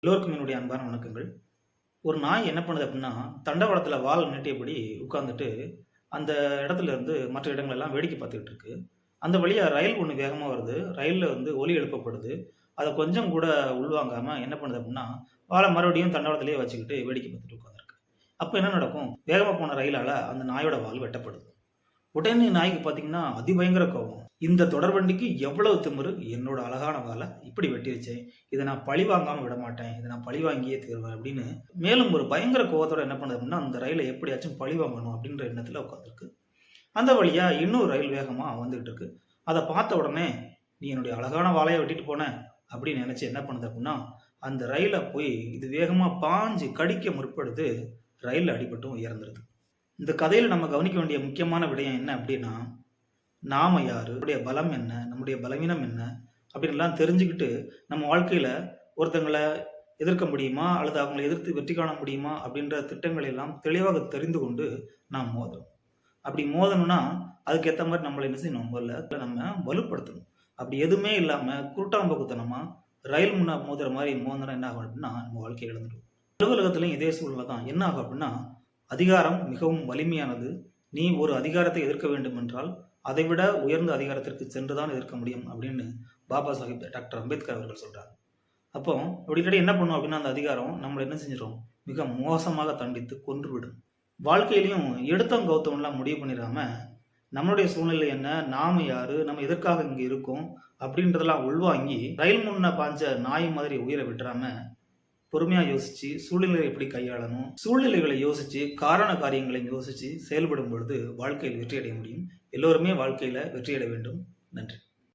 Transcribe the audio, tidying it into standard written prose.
எல்லோருக்கும் என்னுடைய அன்பான வணக்கங்கள். ஒரு நாய் என்ன பண்ணுது அப்படின்னா, தண்டவாளத்தில வால் நீட்டியபடி உட்கார்ந்துட்டு, அந்த இடத்துல இருந்து மற்ற இடங்கள் எல்லாம் வேடிக்கை பார்த்துக்கிட்டு இருக்கு. அந்த வழியா ரயில் ஒண்ணு வேகமா வருது. ரயில்ல ஒலி எழுப்பப்படுது. அத கொஞ்சம் கூட உள்வாங்காம என்ன பண்ணுது அப்படின்னா, வால மறுபடியும் தண்டவாளத்திலேயே வச்சுக்கிட்டு வேடிக்கை பார்த்துட்டு உட்கார்ந்திருக்கு. அப்ப என்ன நடக்கும்? வேகமா போன ரயிலால அந்த நாயோட வால் வெட்டப்படுது. உடனே நாய்க்கு பார்த்தீங்கன்னா, அதிபயங்கர கோவம். இந்த தொடர்வண்டிக்கு எவ்வளவு திமிரு! என்னோட அழகான வால இப்படி வெட்டிருச்சே! இத நான் பழி வாங்காம விடமாட்டேன். இத நான் பழி வாங்கியே தீருவேன் அப்படின்னு மேலும் ஒரு பயங்கர கோவத்தோட என்ன பண்ணுது அப்படின்னா, அந்த ரயில எப்படியாச்சும் பழி வாங்கணும் அப்படின்ற எண்ணத்துல உட்கார்ந்திருக்கு. அந்த வழியா இன்னொரு ரயில் வேகமா வந்துகிட்டு இருக்கு. அத பார்த்த உடனே, "நீ என்னுடைய அழகான வாலையா வெட்டிட்டு போன" அப்படின்னு நினைச்சு என்ன பண்ணுது அப்படின்னா, அந்த ரயில போய் இது வேகமா பாஞ்சு கடிக்க முற்படுது. ரயில்ல அடிபட்டும் இறந்துருது. இந்த கதையில நம்ம கவனிக்க வேண்டிய முக்கியமான விடயம் என்ன அப்படின்னா, நாம யாரு? நம்முடைய பலம் என்ன? நம்முடைய பலவீனம் என்ன? அப்படின்லாம் தெரிஞ்சுக்கிட்டு, நம்ம வாழ்க்கையில ஒருத்தங்கள எதிர்க்க முடியுமா? அல்லது அவங்கள எதிர்த்து வெற்றி காண முடியுமா? அப்படின்ற திட்டங்களை எல்லாம் தெளிவாக தெரிந்து கொண்டு நாம் மோதணும். அப்படி மோதணும்னா, அதுக்கு ஏத்த மாரி நம்மள என்ன செய்யணும்? முதல்ல நம்ம வலுப்படுத்தணும். அப்படி எதுவுமே இல்லாம குருட்டாம்போக்குத்தனமா ரயில் முன்ன மோதுற மாரி மோதுனா என்ன ஆகும் அப்படின்னா, நம்ம வாழ்க்கைய இழந்துருவோம். அலுவலகத்திலயும் இதே சூழ்நிலை தான். என்ன ஆகும் அப்படின்னா, அதிகாரம் மிகவும் வலிமையானது. நீ ஒரு அதிகாரத்தை எதிர்க்க வேண்டும் என்றால், அதைவிட உயர்ந்த அதிகாரத்திற்கு சென்று தான் எதிர்க்க முடியும் அப்படின்னு பாபா சாஹிப் டாக்டர் அம்பேத்கர் அவர்கள் சொல்றாங்க. அப்போ அப்படி என்ன பண்ணும் அப்படின்னா, அந்த அதிகாரம் நம்மள என்ன செஞ்சிரும்? மிக மோசமாக தண்டித்து கொன்றுவிடும். வாழ்க்கையிலயும் எடுத்தோம் கவுத்தோம்லாம் முடிவு பண்ணிடாம, நம்மளுடைய சூழ்நிலை என்ன? நாம யாரு? நம்ம எதற்காக இங்க இருக்கோம்? அப்படின்றதெல்லாம் உள்வாங்கி, ரயில் முன்ன பாய்ஞ்ச நாய் மாதிரி உயிர விட்டுறாம, பொறுமையா யோசிச்சு, சூழ்நிலையை எப்படி கையாளணும்? சூழ்நிலைகளை யோசிச்சு, காரண காரியங்களை யோசிச்சு செயல்படும் பொழுது வாழ்க்கையில் வெற்றி அடைய முடியும். எல்லோருமே வாழ்க்கையில வெற்றி அடைய வேண்டும். நன்றி.